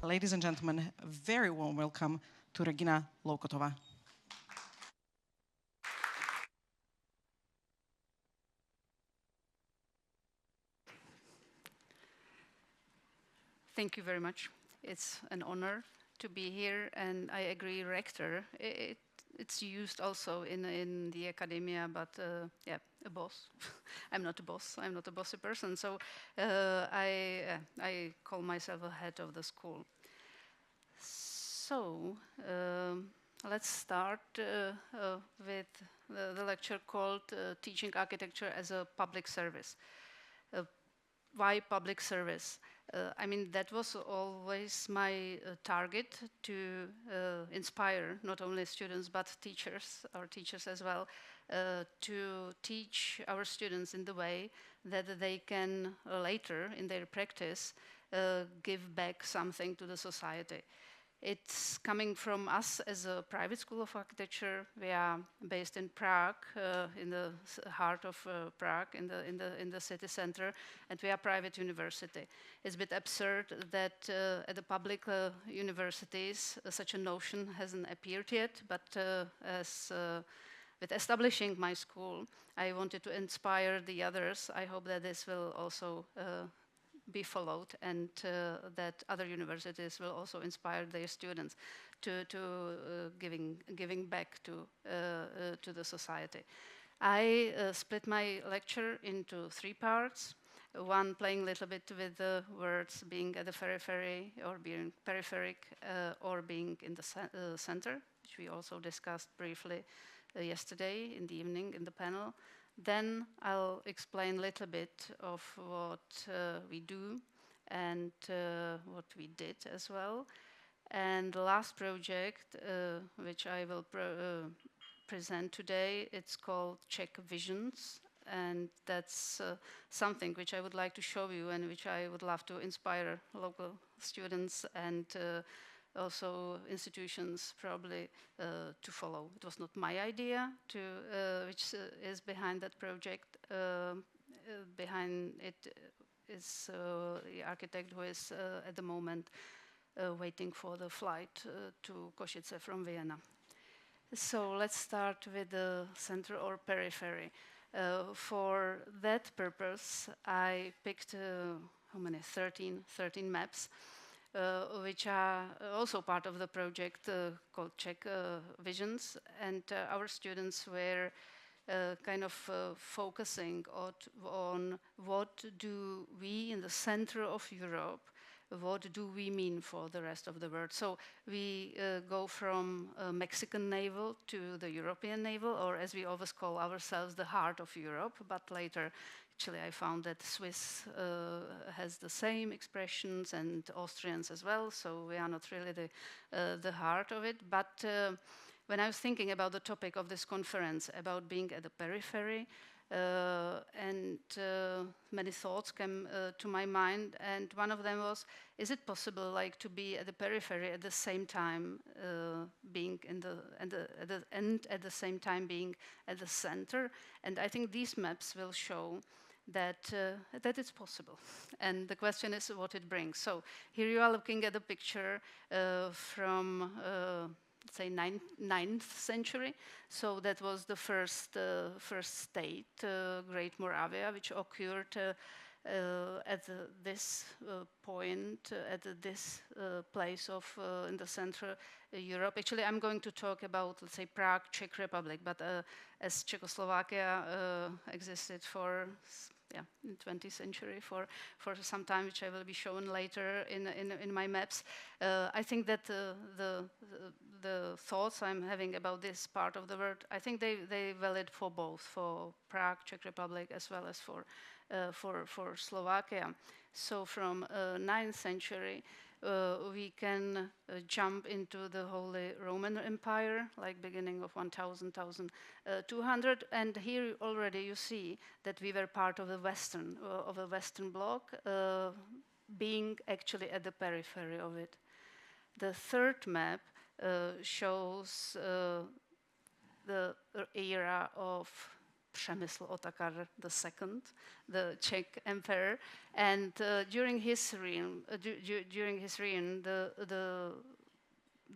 Ladies and gentlemen, a very warm welcome to Regina Loukotová. Thank you very much. It's an honor to be here, and I agree, rector. It's used also in the academia, but yeah, a boss. I'm not a boss. I'm not a bossy person. So I call myself a head of the school. So let's start with the lecture called Teaching Architecture as a Public Service. Why public service? I mean, that was always my target, to inspire not only students but teachers, our teachers as well, to teach our students in the way that they can later in their practice give back something to the society. It's coming from us as a private school of architecture. We are based in Prague, in the heart of Prague, in the city center, and we are a private university. It's a bit absurd that at the public universities such a notion hasn't appeared yet, but with establishing my school, I wanted to inspire the others. I hope that this will also be followed, and that other universities will also inspire their students to giving back to the society. I split my lecture into 3 parts. One playing a little bit with the words being at the periphery, or being peripheric, or being in the center, which we also discussed briefly yesterday in the evening in the panel. Then I'll explain a little bit of what we do and what we did as well. And the last project, which I will present today, it's called CIKE Visions. And that's something which I would like to show you, and which I would love to inspire local students and also institutions probably to follow. It was not my idea, which is behind that project. Behind it is the architect who is at the moment waiting for the flight to Košice from Vienna. So let's start with the center or periphery. For that purpose, I picked how many? 13 maps. Which are also part of the project called CIKE Visions, and our students were kind of focusing on what do we in the center of Europe, what do we mean for the rest of the world. So we go from Mexican navel to the European navel, or as we always call ourselves, the heart of Europe, but later actually I found that Swiss has the same expressions, and Austrians as well, so we are not really the heart of it. But when I was thinking about the topic of this conference, about being at the periphery, and many thoughts came to my mind, and one of them was, is it possible like to be at the periphery at the same time being in at the same time being at the center? And I think these maps will show that it's possible. And the question is what it brings. So here you are looking at a picture from say 9th century. So that was the first state, Great Moravia, which occurred at this point, at this place of in the central Europe. Actually, I'm going to talk about, let's say, Prague, Czech Republic, but as Czechoslovakia existed for in 20th century for some time, which I will be shown later in my maps. I think that the thoughts I'm having about this part of the world, I think they valid for both, for Prague, Czech Republic, as well as for Slovakia. So from 9th century, we can jump into the Holy Roman Empire, like beginning of 1200, and here already you see that we were part of the Western Bloc, being actually at the periphery of it. The third map shows the era of Přemysl Otakar II, the Czech emperor, and during his reign,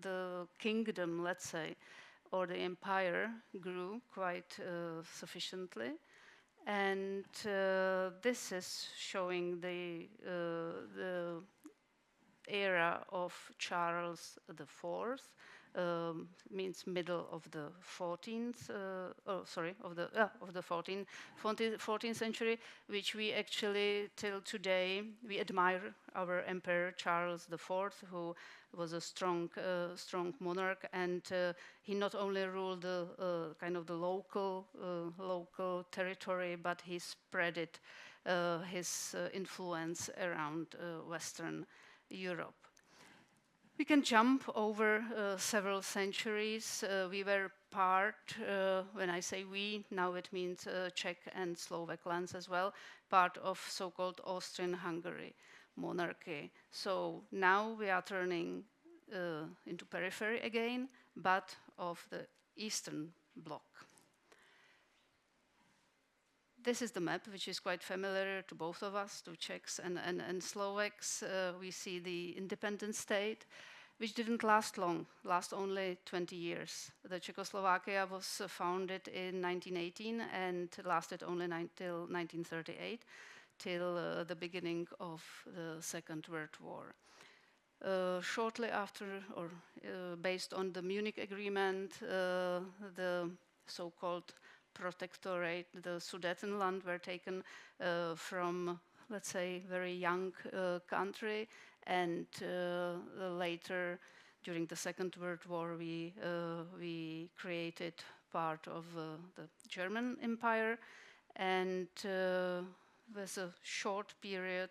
the kingdom, let's say, or the empire grew quite sufficiently. And this is showing the era of Charles IV, means middle of the 14th, of the 14th century, which we actually till today we admire our Emperor Charles IV, who was a strong monarch, and he not only ruled the kind of the local territory, but he spread it his influence around Western Europe. We can jump over several centuries. We were part, when I say we, now it means Czech and Slovak lands as well, part of so-called Austrian-Hungary monarchy. So now we are turning into periphery again, but of the Eastern Bloc. This is the map, which is quite familiar to both of us, to Czechs and Slovaks. We see the independent state, which didn't last long, last only 20 years. The Czechoslovakia was founded in 1918 and lasted only till 1938, till the beginning of the Second World War. Shortly after, or based on the Munich Agreement, the so-called protectorate, the Sudetenland, were taken from, let's say, very young country, and later, during the Second World War, we created part of the German Empire, and there's a short period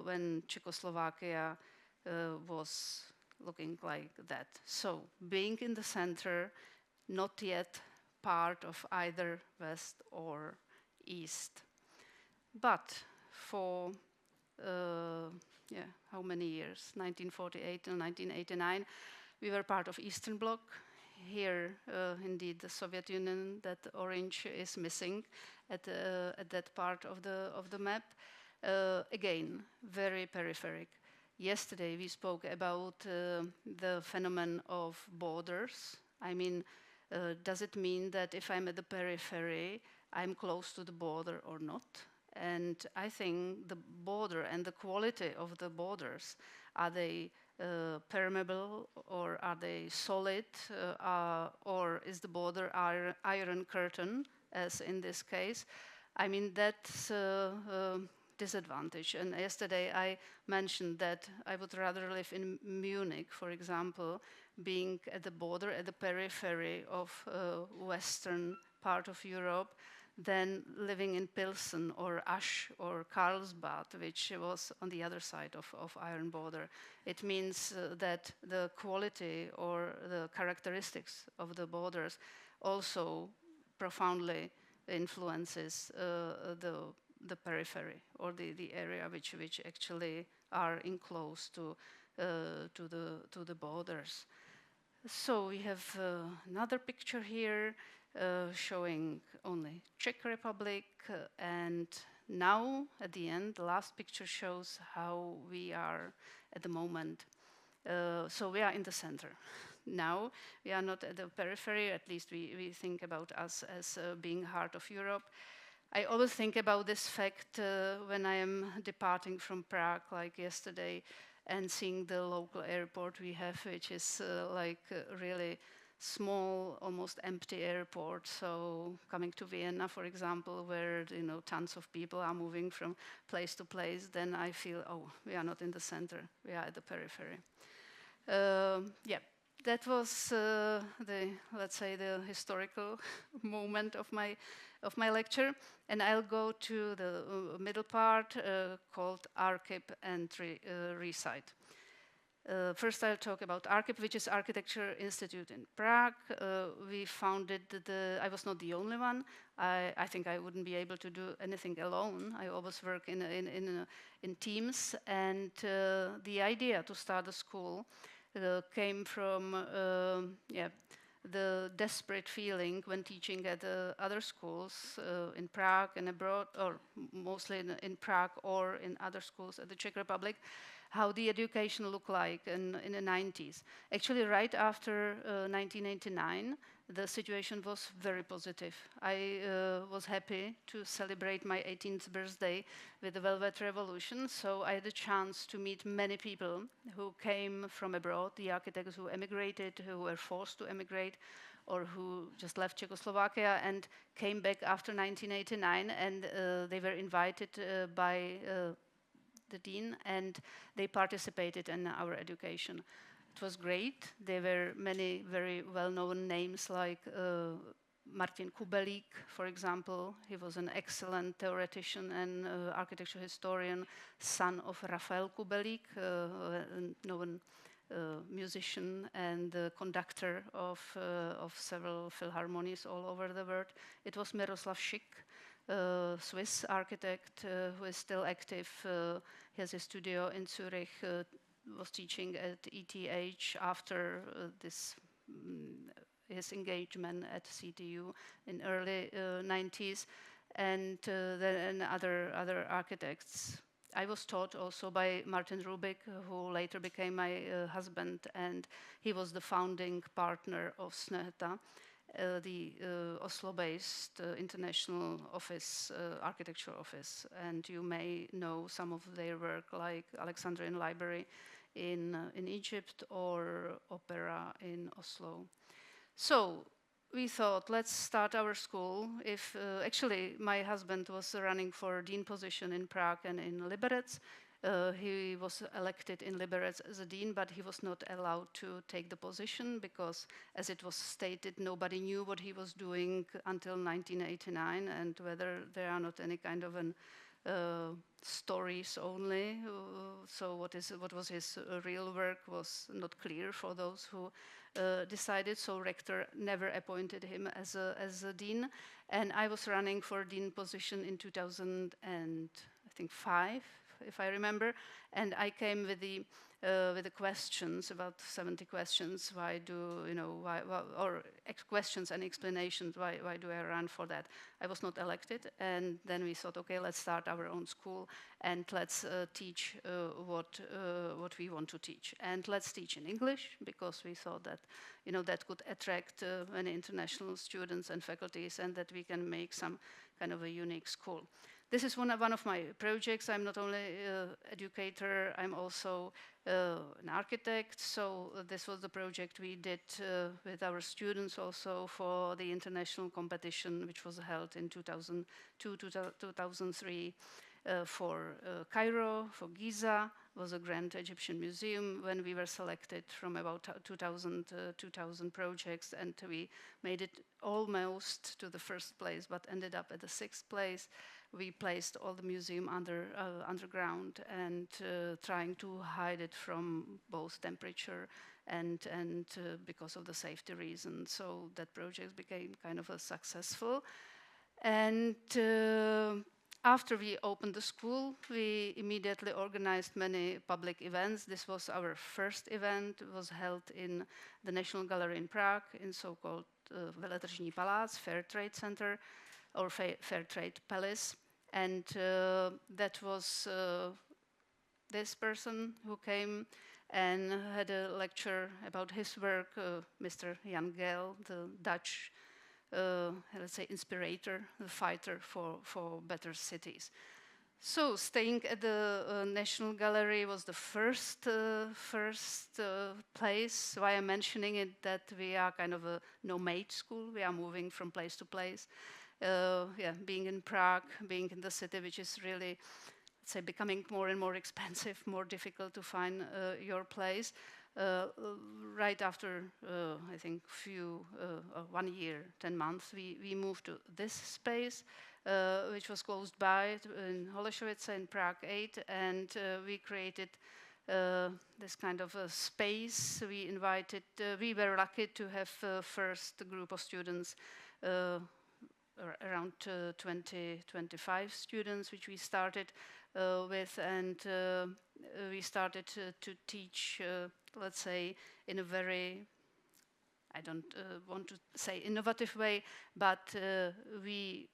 when Czechoslovakia was looking like that. So, being in the center, not yet part of either West or East. But for, how many years? 1948 and 1989, we were part of Eastern Bloc. Here, indeed, the Soviet Union, that orange is missing at that part of the map. Again, very peripheric. Yesterday, we spoke about the phenomenon of borders. I mean, does it mean that if I'm at the periphery, I'm close to the border or not? And I think the border and the quality of the borders, are they permeable or are they solid? Or is the border iron curtain, as in this case? I mean, that's disadvantage. And yesterday I mentioned that I would rather live in Munich, for example, being at the border, at the periphery of western part of Europe, than living in Pilsen or Asch or Karlsbad, which was on the other side of iron border. It means that the quality or the characteristics of the borders also profoundly influences the periphery, or the area which actually are enclosed to the borders. So we have another picture here showing only Czech Republic, and now at the end, the last picture shows how we are at the moment. So we are in the center. Now we are not at the periphery, at least we think about us as being heart of Europe. I always think about this fact when I am departing from Prague, like yesterday, and seeing the local airport we have, which is really small, almost empty airport. So coming to Vienna, for example, where tons of people are moving from place to place, then I feel, oh, we are not in the center, we are at the periphery. That was let's say the historical moment of my lecture, and I'll go to the middle part called Archive and Recite. First, I'll talk about Archive, which is Architecture Institute in Prague. We founded I was not the only one. I think I wouldn't be able to do anything alone. I always work in teams, and the idea to start a school came from the desperate feeling when teaching at other schools in Prague and abroad, or mostly in Prague or in other schools at the Czech Republic, how the education looked like in the 90s. Actually, right after 1989, the situation was very positive. I was happy to celebrate my 18th birthday with the Velvet Revolution, so I had a chance to meet many people who came from abroad, the architects who emigrated, who were forced to emigrate, or who just left Czechoslovakia and came back after 1989, and they were invited by the dean, and they participated in our education. It was great. There were many very well-known names like Martin Kubelík, for example. He was an excellent theoretician and architecture historian, son of Rafael Kubelík, a known musician and conductor of several philharmonies all over the world. It was Miroslav Schick, Swiss architect who is still active. He has a studio in Zurich, was teaching at ETH after his engagement at CTU in early 90s, and then other architects. I was taught also by Martin Rubik, who later became my husband, and he was the founding partner of Snøhetta, the Oslo-based international office, architecture office. And you may know some of their work, like Alexandrian Library in Egypt or Opera in Oslo. So we thought, let's start our school. If actually my husband was running for dean position in Prague and in Liberec. He was elected in Liberec as a dean, but he was not allowed to take the position because, as it was stated, nobody knew what he was doing until 1989, and whether there are not any kind of stories only. So what was his real work was not clear for those who decided. So rector never appointed him as a dean, and I was running for dean position in 2005, if I remember, and I came with the questions, about 70 questions. Why do or questions and explanations? Why do I run for that? I was not elected, and then we thought, okay, let's start our own school and let's teach what we want to teach, and let's teach in English, because we thought that that could attract many international students and faculties, and that we can make some kind of a unique school. This is one of my projects. I'm not only an educator, I'm also an architect. So this was the project we did with our students also for the international competition, which was held in 2002 to 2003 for Cairo, for Giza, was a Grand Egyptian Museum, when we were selected from about 2,000 projects, and we made it almost to the first place, but ended up at the 6th place. We placed all the museum underground and trying to hide it from both temperature and because of the safety reasons. So that project became kind of a successful. And after we opened the school, we immediately organized many public events. This was our first event. It was held in the National Gallery in Prague, in so-called Veletržní Palác, Fair Trade Center, or Fair Trade Palace. And that was this person who came and had a lecture about his work, Mr. Jan Gehl, the Dutch, let's say, inspirator, the fighter for better cities. So staying at the National Gallery was the first place. Why I'm mentioning it, that we are kind of a nomad school. We are moving from place to place. Being in Prague, being in the city, which is really, let's say, becoming more and more expensive, more difficult to find your place. Right after, I think, 1 year, 10 months, we moved to this space, which was close by in Holešovice in Prague 8, and we created this kind of a space. We were lucky to have first group of students, around 25 students, which we started with, and we started to teach, let's say, in a very I don't want to say innovative way, but we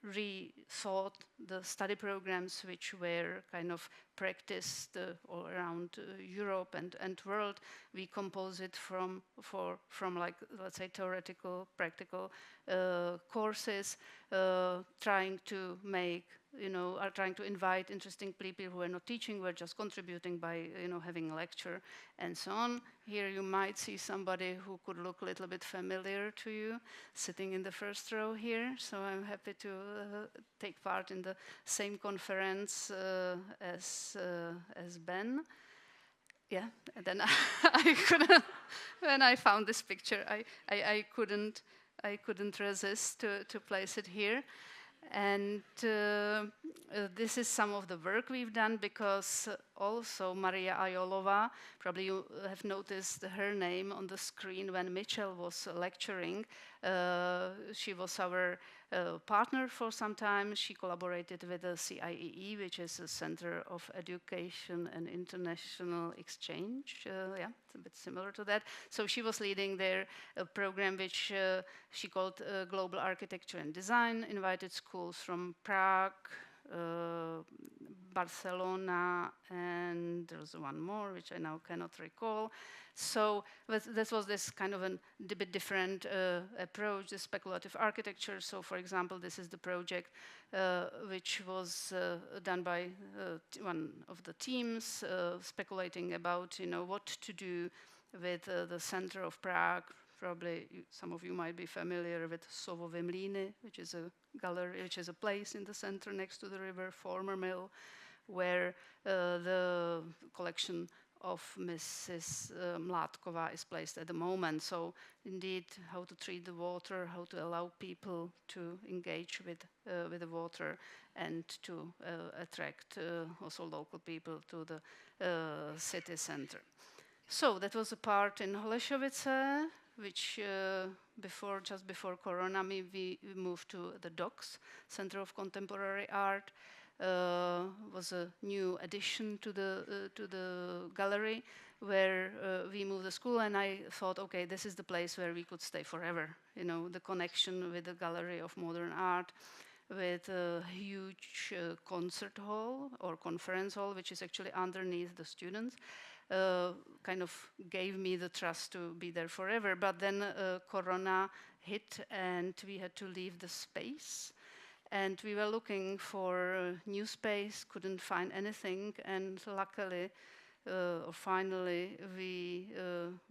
rethought the study programs which were kind of practiced all around Europe and world. We compose it from like, let's say, theoretical, practical courses, trying to make, are trying to invite interesting people who are not teaching, who are just contributing by, having a lecture and so on. Here you might see somebody who could look a little bit familiar to you, sitting in the first row here. So I'm happy to take part in the same conference as Ben. Yeah, and then I couldn't, when I found this picture, I couldn't resist to place it here. And this is some of the work we've done, because also Maria Ajolova, probably you have noticed her name on the screen when Mitchell was lecturing. She was our partner for some time. She collaborated with the CIKE, which is a Center of Education and International Exchange. Yeah, it's a bit similar to that. So she was leading their program, which she called Global Architecture and Design, invited schools from Prague, Barcelona, and there was one more, which I now cannot recall. So this was this kind of a bit different approach, the speculative architecture. So for example, this is the project which was done by one of the teams, speculating about, what to do with the center of Prague. Probably some of you might be familiar with Sovové Mlýny, which is a gallery, which is a place in the center next to the river, former mill, where the collection of Mrs. Loukotová is placed at the moment. So indeed, how to treat the water, how to allow people to engage with the water, and to attract also local people to the city center. So that was a part in Holešovice, which just before Corona, we moved to the Docks, Center of Contemporary Art. Was a new addition to the gallery, where we moved the school, and I thought, okay, this is the place where we could stay forever. The connection with the Gallery of Modern Art, with a huge concert hall or conference hall, which is actually underneath the students. Kind of gave me the trust to be there forever. But then Corona hit, and we had to leave the space. And we were looking for a new space, couldn't find anything, and luckily, or finally, we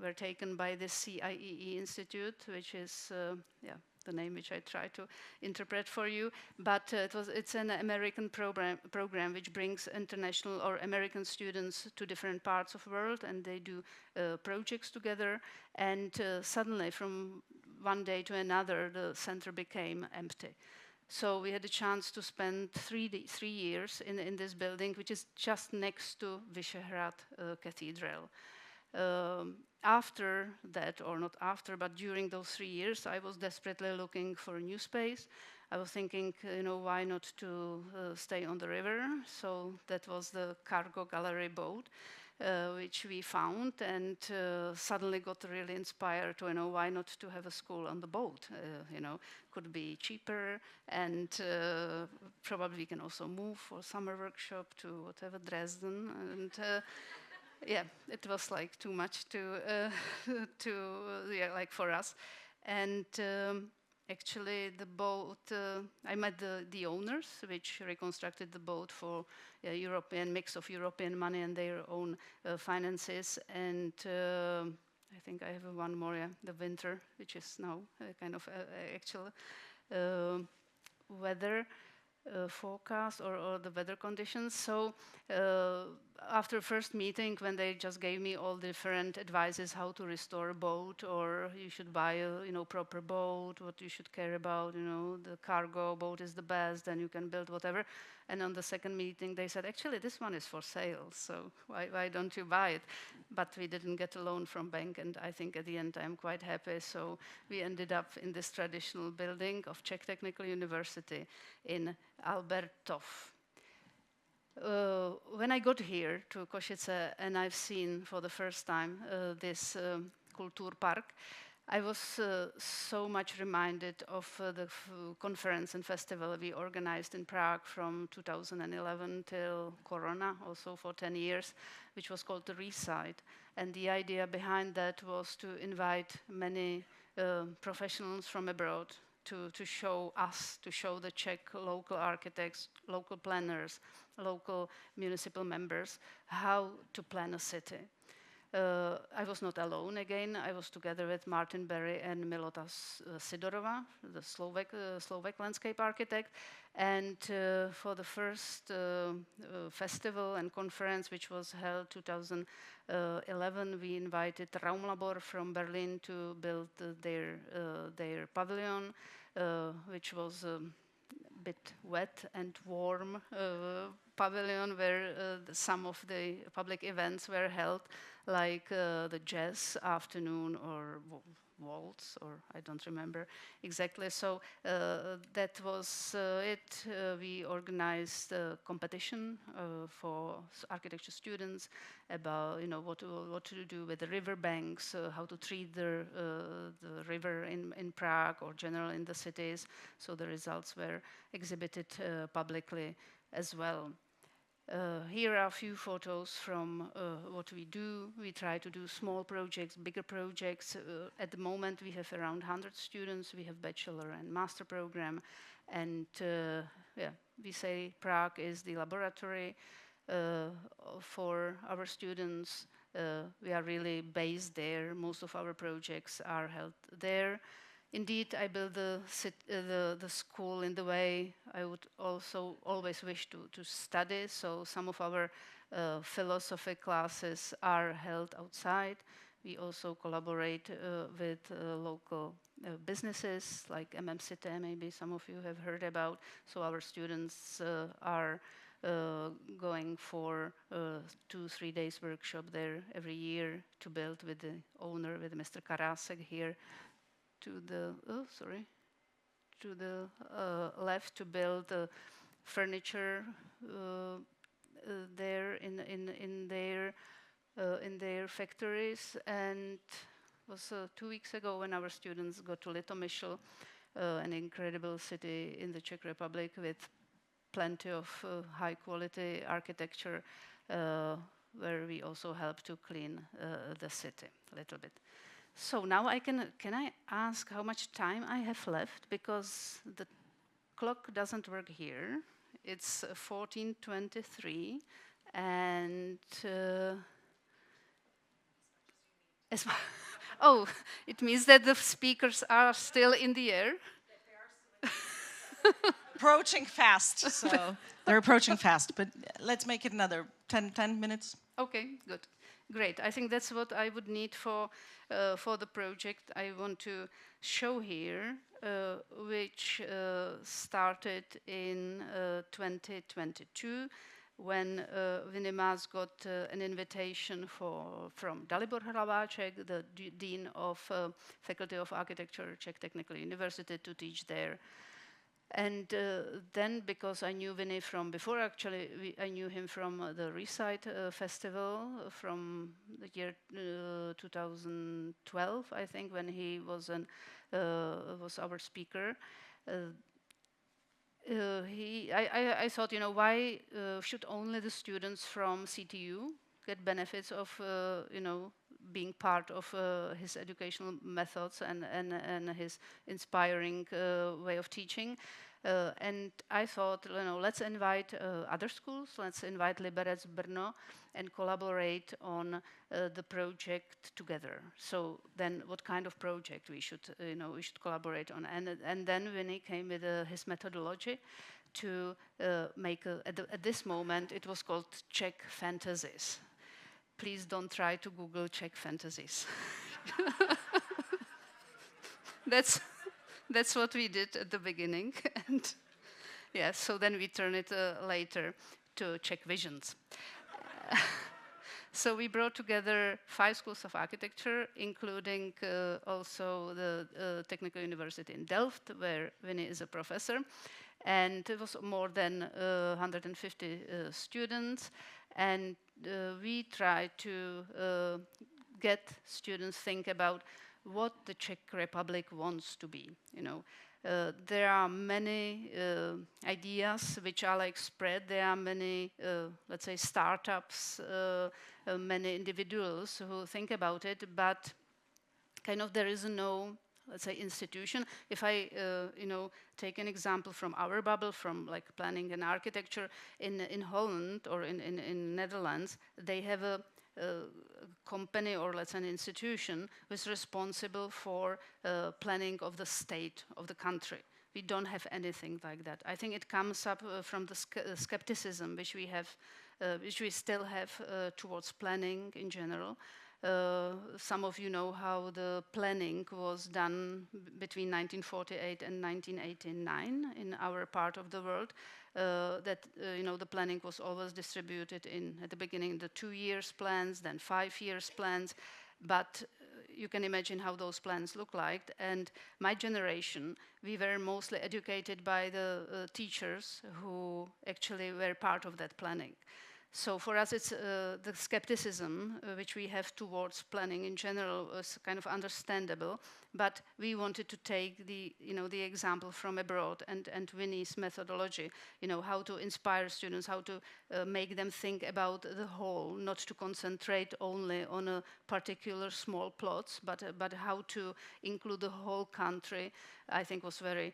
were taken by the CIKE Institute, which is, the name which I try to interpret for you. But it's an American program which brings international or American students to different parts of the world, and they do projects together. And suddenly, from one day to another, the center became empty. So we had a chance to spend 3 years in this building, which is just next to Vyšehrad Cathedral. After that, or not after, but during those 3 years, I was desperately looking for a new space. I was thinking, why not to stay on the river? So that was the cargo gallery boat, which we found, and suddenly got really inspired to, why not to have a school on the boat? Could be cheaper, and probably we can also move for summer workshop to whatever, Dresden, and yeah, it was like too much like for us. And actually the boat, I met the owners, which reconstructed the boat for a European mix of European money and their own finances. And I think I have one more, the winter, which is now kind of actual weather forecast or the weather conditions. So after first meeting, when they just gave me all different advices how to restore a boat, or you should buy a proper boat, what you should care about, the cargo boat is the best, then you can build whatever. And on the second meeting, they said, actually, this one is for sale, so why don't you buy it? But we didn't get a loan from bank, and I think at the end I'm quite happy. So we ended up in this traditional building of Czech Technical University in Albertov. When I got here to Košice, and I've seen for the first time this Kulturpark, I was so much reminded of the conference and festival we organized in Prague from 2011 till Corona, also for 10 years, which was called the Reside. And the idea behind that was to invite many professionals from abroad to show us, to show the Czech local architects, local planners, local municipal members, how to plan a city. I was not alone again. I was together with Martin Berry and Milota Sidorova, the Slovak landscape architect. And for the first festival and conference, which was held 2011, we invited Raumlabor from Berlin to build their pavilion, which was bit wet and warm pavilion where some of the public events were held, like the jazz afternoon or waltz, or I don't remember exactly. So that was it. We organized a competition for architecture students about what to do with the river banks, how to treat the river in Prague or general in the cities. So the results were exhibited publicly as well. Here are a few photos from what we do. We try to do small projects, bigger projects. At the moment, we have around 100 students. We have bachelor and master program. And we say Prague is the laboratory for our students. We are really based there. Most of our projects are held there. Indeed, I built the school in the way I would also always wish to study. So some of our philosophy classes are held outside. We also collaborate with local businesses like City, maybe some of you have heard about. So our students are going for 2-3 days workshop there every year to build with the owner, with Mr. Karasek here. To the left, to build furniture there in their factories. And it was 2 weeks ago when our students got to Litomyšl, an incredible city in the Czech Republic with plenty of high quality architecture, where we also help to clean the city a little bit. So now can I ask how much time I have left, because the clock doesn't work here. It's 14:23, and oh, it means that the speakers are still in the air. Approaching fast, so they're approaching fast. But let's make it another 10 minutes. Okay, good. Great. I think that's what I would need for the project I want to show here, which started in 2022 when Vinimas got an invitation from Dalibor Hlaváček, the Dean of Faculty of Architecture, Czech Technical University, to teach there. And then, because I knew Vinny from before, actually, I knew him from the Reside Festival from the year 2012, I think, when he was our speaker. I thought, why should only the students from CTU get benefits of, being part of his educational methods and his inspiring way of teaching. And I thought, let's invite other schools, let's invite Liberec Brno and collaborate on the project together. So then what kind of project we should collaborate on? And then Vinny came with his methodology to make, at this moment, it was called Czech Fantasies. Please don't try to Google Czech Fantasies. That's what we did at the beginning. And so then we turn it later to Czech Visions. So we brought together 5 schools of architecture, including also the Technical University in Delft, where Vinny is a professor. And it was more than 150 students. And we tried to get students think about what the Czech Republic wants to be. There are many ideas which are like spread. There are many, let's say, startups, many individuals who think about it, but kind of there is no, let's say, institution. If I, take an example from our bubble, from like planning and architecture in Holland or in Netherlands, they have a company or let's say an institution who is responsible for planning of the state of the country. We don't have anything like that. I think it comes up from the skepticism which we have, which we still have towards planning in general. Some of you know how the planning was done between 1948 and 1989 in our part of the world. The planning was always distributed in, at the beginning, the 2 years plans, then 5 years plans. But you can imagine how those plans look like. And my generation, we were mostly educated by the teachers who actually were part of that planning. So for us, it's the skepticism which we have towards planning in general is kind of understandable. But we wanted to take the example from abroad and Winnie's methodology. How to inspire students, how to make them think about the whole, not to concentrate only on a particular small plots, but how to include the whole country. I think was very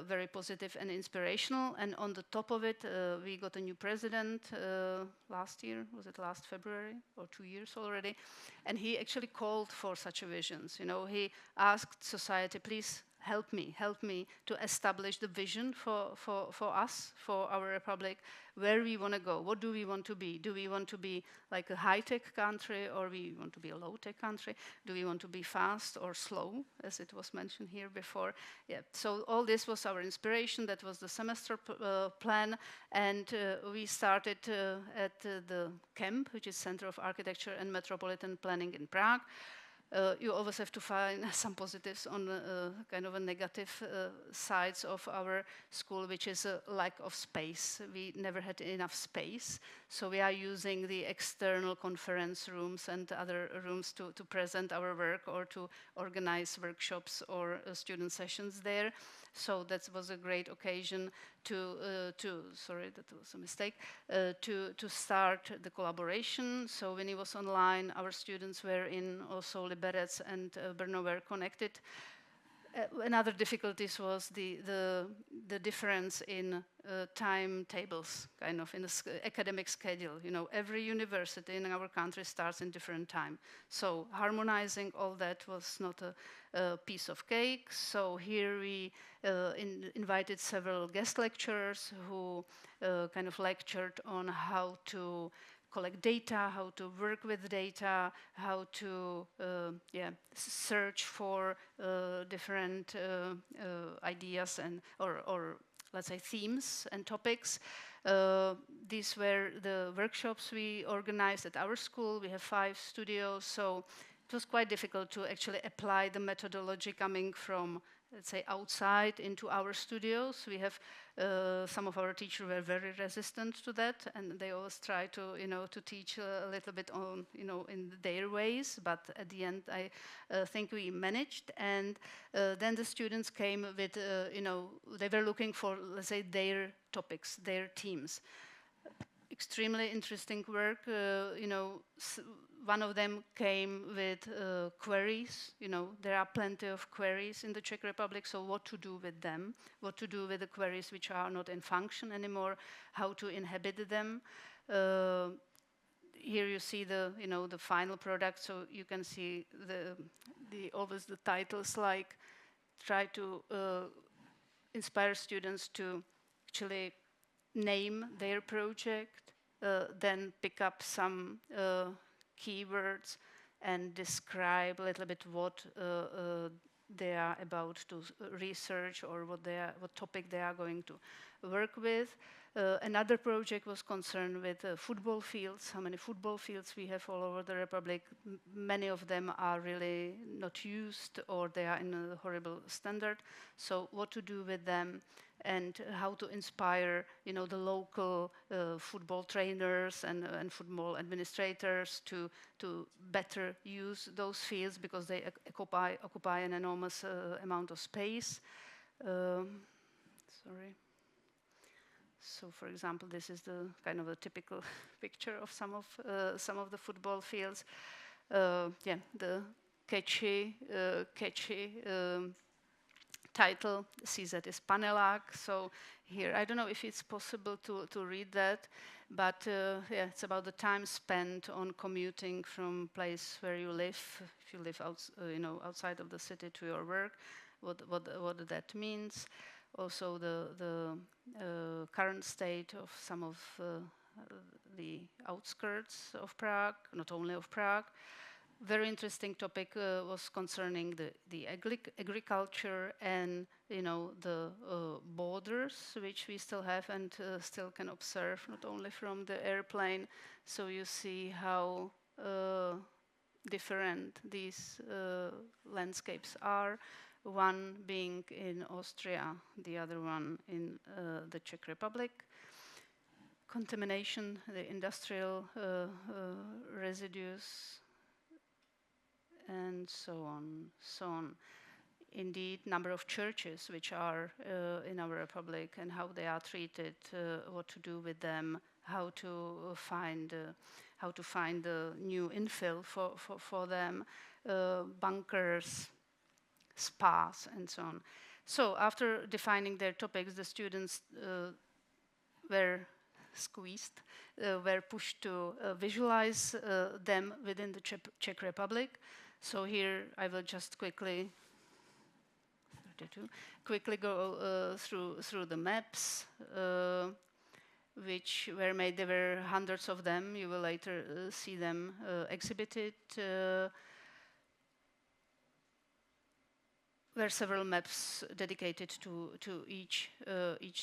very positive and inspirational. And on the top of it, we got a new president last year. Was it last February or 2 years already? And he actually called for such a visions. He asked society, please help me to establish the vision for us, for our republic, where we want to go. What do we want to be? Do we want to be like a high-tech country, or we want to be a low-tech country? Do we want to be fast or slow, as it was mentioned here before? Yeah. So all this was our inspiration. That was the semester plan, and we started at the CAMP, which is Center of Architecture and Metropolitan Planning in Prague. You always have to find some positives on kind of a negative sides of our school, which is a lack of space. We never had enough space, so we are using the external conference rooms and other rooms to present our work or to organize workshops or student sessions there. So that was a great occasion sorry, that was a mistake, to start the collaboration. So when it was online, our students were in also Liberec and Brno were connected. Another difficulties was the difference in timetables, kind of in the academic schedule. Every university in our country starts in different time. So harmonizing all that was not a piece of cake. So here we invited several guest lecturers who kind of lectured on how to collect data, how to work with data, how to search for different ideas and or let's say themes and topics. These were the workshops we organized at our school. We have 5 studios, so it was quite difficult to actually apply the methodology coming from, let's say, outside into our studios. We have some of our teachers were very resistant to that, and they always try to, to teach a little bit on, in their ways. But at the end, I think we managed. And then the students came with, they were looking for, let's say, their topics, their themes. Extremely interesting work. One of them came with queries. There are plenty of queries in the Czech Republic, so what to do with them, what to do with the queries which are not in function anymore, how to inhabit them. Here you see the final product, so you can see always the titles like try to inspire students to actually name their project, then pick up some keywords and describe a little bit what they are about to research or what topic they are going to work with. Another project was concerned with football fields, how many football fields we have all over the Republic. Many of them are really not used or they are in a horrible standard. So what to do with them, and how to inspire, the local football trainers and football administrators to better use those fields because they occupy an enormous amount of space. Sorry. So, for example, this is the kind of a typical picture of some of the football fields. The catchy title, CZ is Panelák. So here, I don't know if it's possible to read that, but it's about the time spent on commuting from place where you live, if you live outside of the city to your work, what that means. Also the current state of some of the outskirts of Prague, not only of Prague. Very interesting topic was concerning the agriculture and the borders which we still have and still can observe not only from the airplane. So you see how different these landscapes are. One being in Austria, the other one in the Czech Republic. Contamination, the industrial residues, and so on. Indeed, number of churches which are in our republic and how they are treated, what to do with them, how to find the new infill for them, bunkers, spas, and so on. So after defining their topics, the students were squeezed, were pushed to visualize them within the Czech Republic. So here I will just quickly go through the maps, which were made. There were hundreds of them. You will later see them exhibited. There are several maps dedicated to each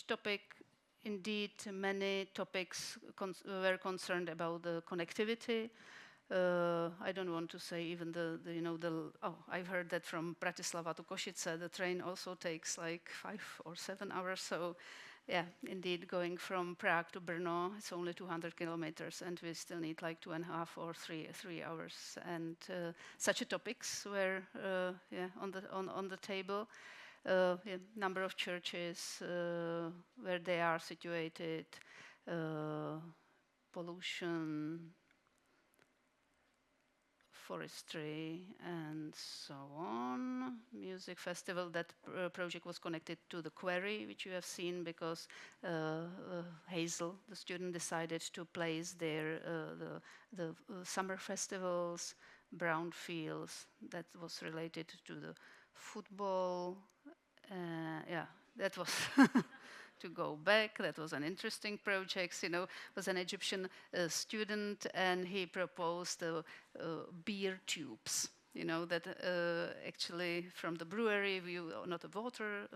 topic. Indeed, many topics were concerned about the connectivity. I don't want to say even I've heard that from Bratislava to Košice, the train also takes like 5 or 7 hours. So, yeah, indeed, going from Prague to Brno, it's only 200 kilometers, and we still need like 2.5 or 3 hours. And such topics were on the table. Number of churches, where they are situated, pollution, forestry, and so on. Music festival, that project was connected to the quarry, which you have seen, because Hazel, the student, decided to place there the summer festivals, brownfields, that was related to the football. That was to go back. That was an interesting project. Was an Egyptian student, and he proposed beer tubes. That actually from the brewery, not a water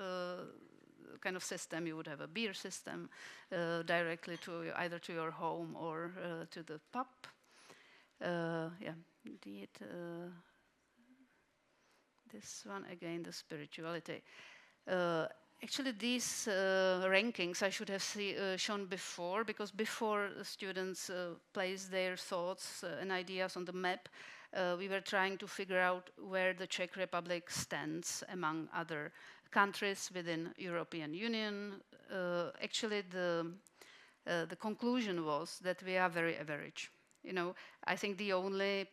kind of system, you would have a beer system directly to either to your home or to the pub. Indeed. This one again, the spirituality. Actually, these rankings I should have shown before, because before the students placed their thoughts and ideas on the map, we were trying to figure out where the Czech Republic stands among other countries within European Union. Actually, the conclusion was that we are very average. I think the only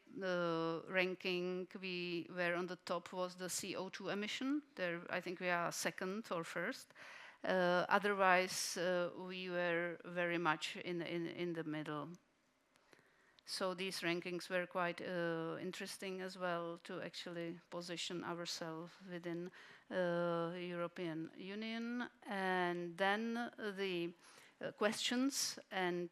ranking we were on the top was the CO2 emission. There, I think we are second or first. Otherwise, we were very much in the middle. So these rankings were quite interesting as well to actually position ourselves within European Union. And then the questions and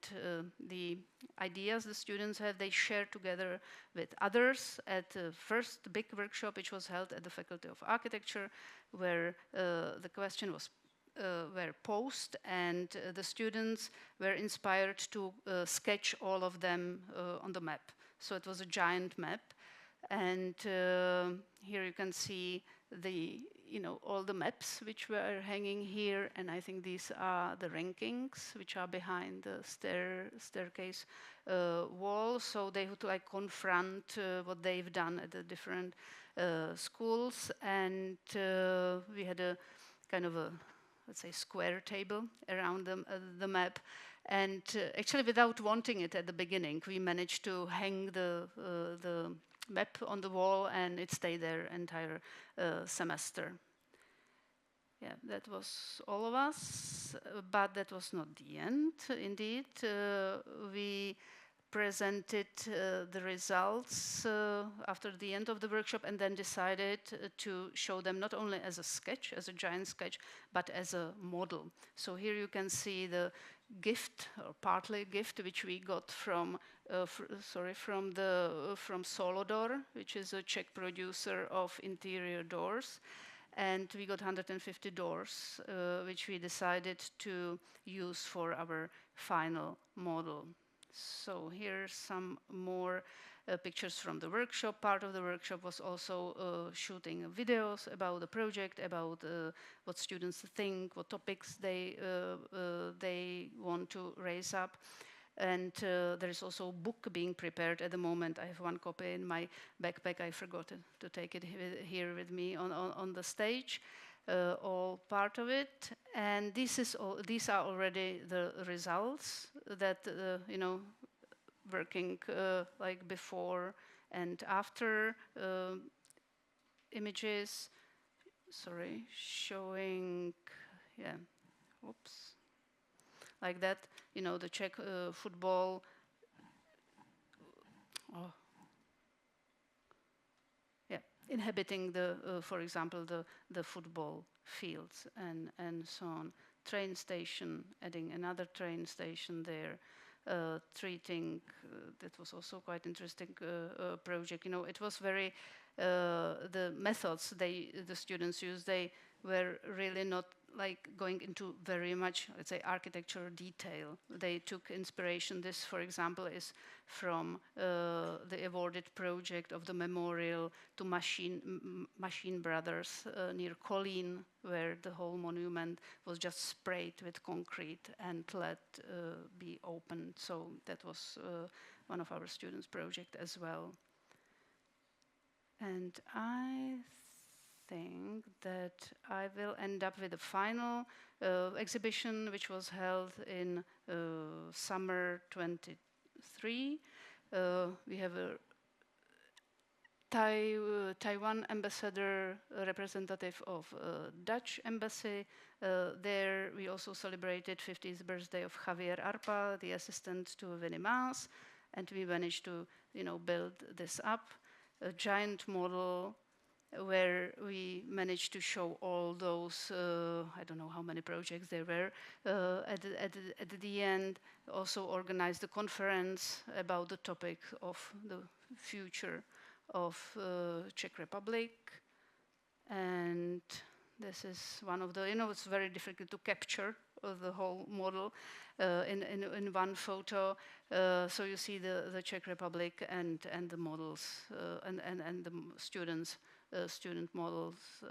the ideas the students had, they shared together with others at the first big workshop, which was held at the Faculty of Architecture, where the question was were posed, and the students were inspired to sketch all of them on the map. So it was a giant map, and here you can see the all the maps which were hanging here, and I think these are the rankings which are behind the staircase wall. So they would like confront what they've done at the different schools, and we had a kind of a, let's say, square table around the map. And actually, without wanting it at the beginning, we managed to hang the map on the wall, and it stayed there entire semester. Yeah, that was all of us, but that was not the end. Indeed, we presented the results after the end of the workshop, and then decided to show them not only as a sketch, as a giant sketch, but as a model. So here you can see the gift, or partly gift, which we got from Solodor, which is a Czech producer of interior doors. And we got 150 doors, which we decided to use for our final model. So here's some more pictures from the workshop. Part of the workshop was also shooting videos about the project, about what students think, what topics they want to raise up. And there is also a book being prepared at the moment. I have one copy in my backpack. I forgot to take it here with me on the stage. All part of it, and these are already the results that working like before and after images. Sorry, showing, yeah, whoops, like that. The Czech football. Oh. Inhabiting for example, the football fields and so on. Train station, adding another train station there. Treating, that was also quite interesting project. It was very, the methods the students used, they were really not like going into very much, let's say, architectural detail. They took inspiration. This, for example, is from the awarded project of the memorial to Machine Brothers near Kolín, where the whole monument was just sprayed with concrete and let be opened. So that was one of our students' project as well. And I think that I will end up with a final exhibition, which was held in summer 23. We have a Taiwan ambassador, representative of Dutch embassy. There we also celebrated 50th birthday of Javier Arpa, the assistant to Winnie Maas, and we managed to build this up, a giant model where we managed to show all those, I don't know how many projects there were, at the end. Also organized a conference about the topic of the future of Czech Republic. And this is one of the, it's very difficult to capture the whole model in one photo. So you see the Czech Republic and the models and the students. Student models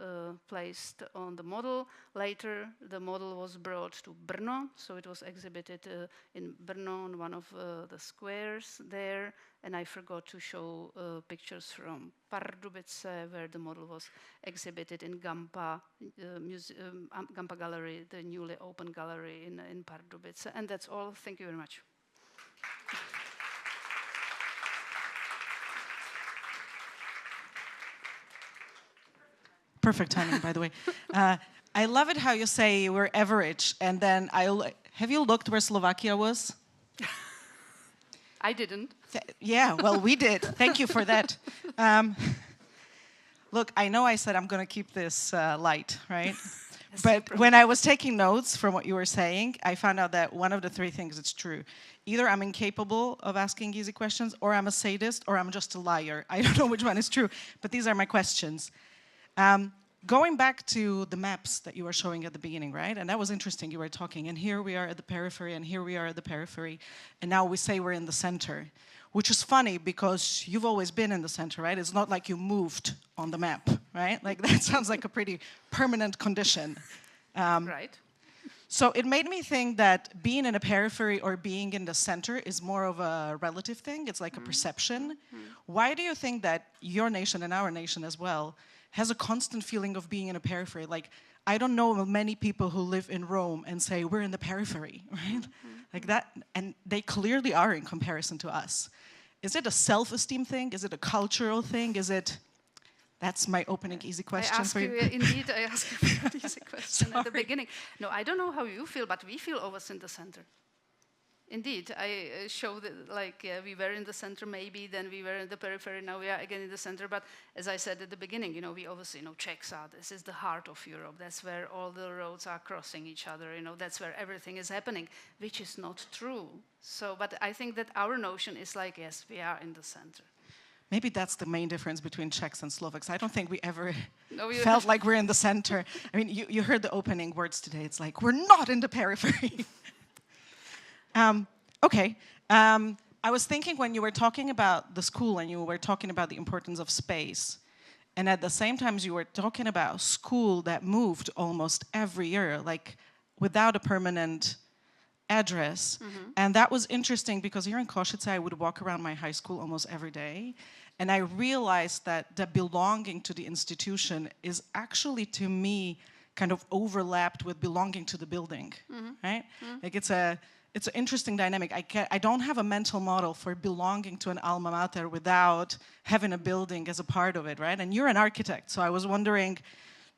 placed on the model. Later, the model was brought to Brno, so it was exhibited in Brno on one of the squares there. And I forgot to show pictures from Pardubice, where the model was exhibited in Gampa Gampa Gallery, the newly opened gallery in Pardubice. And that's all. Thank you very much. Perfect timing, by the way. I love it how you say we're average, and then have you looked where Slovakia was? I didn't. Yeah, well, we did. Thank you for that. Look, I know I said I'm going to keep this light, right? But when I was taking notes from what you were saying, I found out that one of the three things is true. Either I'm incapable of asking easy questions, or I'm a sadist, or I'm just a liar. I don't know which one is true, but these are my questions. Going back to the maps that you were showing at the beginning, right? And that was interesting, you were talking, and here we are at the periphery, and here we are at the periphery, and now we say we're in the center, which is funny because you've always been in the center, right? It's not like you moved on the map. right? Like that sounds like a pretty permanent condition. Right. So it made me think that being in a periphery or being in the center is more of a relative thing. It's like a perception. Why do you think that your nation and our nation as well has a constant feeling of being in a periphery? Like, I don't know of many people who live in Rome and say, we're in the periphery, right? Like that, and they clearly are in comparison to us. Is it a self-esteem thing? Is it a cultural thing? Is it... That's my opening easy question for you. Indeed, I asked you a very easy question at the beginning. No, I don't know how you feel, but we feel always in the center. Indeed, I showed it, like we were in the center maybe, then we were in the periphery, now we are again in the center. But as I said at the beginning, we obviously know Czechs are, this is the heart of Europe. That's where all the roads are crossing each other, that's where everything is happening, which is not true. So, but I think that our notion is like, yes, we are in the center. Maybe that's the main difference between Czechs and Slovaks. I don't think we ever felt like we're in the center. I mean, you heard the opening words today. It's like, we're not in the periphery. Okay. I was thinking when you were talking about the school and you were talking about the importance of space, and at the same time you were talking about school that moved almost every year, like without a permanent address. And that was interesting because here in Košice, I would walk around my high school almost every day. And I realized that the belonging to the institution is actually, to me, kind of overlapped with belonging to the building, right? Like it's an interesting dynamic. I don't have a mental model for belonging to an alma mater without having a building as a part of it, right? And you're an architect, so I was wondering,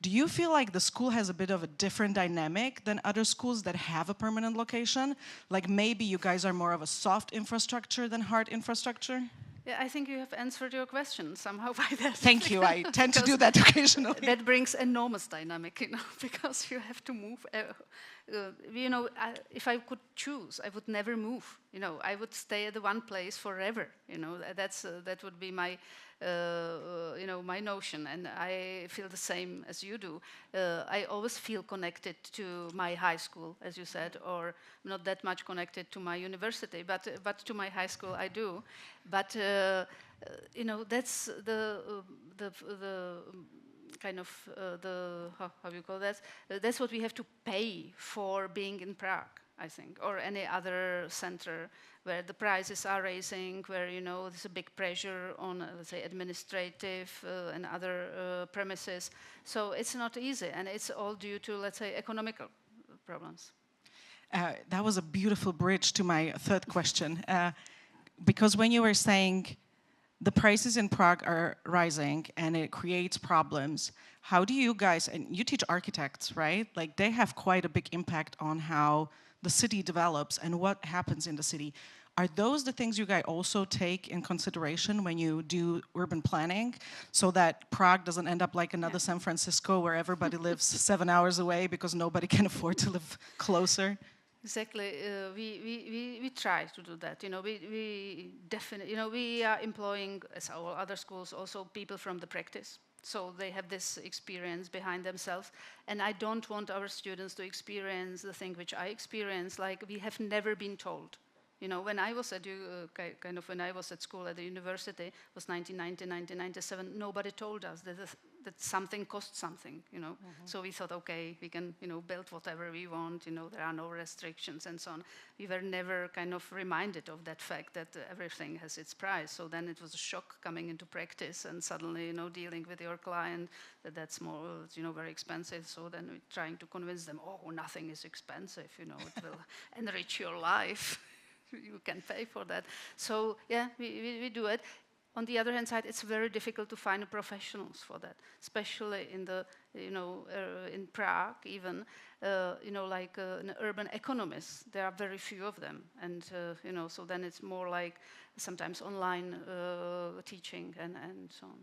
do you feel like the school has a bit of a different dynamic than other schools that have a permanent location? Like maybe you guys are more of a soft infrastructure than hard infrastructure? Yeah, I think you have answered your question somehow by that. Thank you. I tend to do that occasionally. That brings enormous dynamic, because you have to move. If I could choose, I would never move. I would stay at the one place forever. That would be my, my notion, and I feel the same as you do. I always feel connected to my high school, as you said, or not that much connected to my university, but to my high school I do. But that's the kind of how you call that? That's what we have to pay for being in Prague, I think, or any other center where the prices are rising, where there's a big pressure on, let's say, administrative and other premises. So it's not easy, and it's all due to, let's say, economical problems. That was a beautiful bridge to my third question, because when you were saying the prices in Prague are rising and it creates problems, how do you guys, and you teach architects, right? Like they have quite a big impact on how the city develops and what happens in the city. Are those the things you guys also take in consideration when you do urban planning, so that Prague doesn't end up like another San Francisco where everybody lives 7 hours away because nobody can afford to live closer? Exactly. We try to do that. We definitely, we are employing, as all other schools, also people from the practice. So they have this experience behind themselves. And I don't want our students to experience the thing which I experienced, like we have never been told. When I was at when I was at school at the university, it was 1990, 1997. Nobody told us that something costs something. So we thought, okay, we can build whatever we want. There are no restrictions and so on. We were never kind of reminded of that fact that everything has its price. So then it was a shock coming into practice and suddenly dealing with your client that's more very expensive. So then we're trying to convince them, oh, nothing is expensive. It will enrich your life. You can pay for that. So yeah, we do it. On the other hand side, it's very difficult to find professionals for that, especially in the in Prague even like an urban economist. There are very few of them, and so then it's more like sometimes online teaching and so on.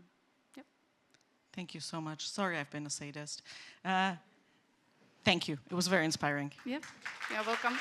Yep. Thank you so much. Sorry, I've been a sadist. Thank you. It was very inspiring. Yeah, you're welcome.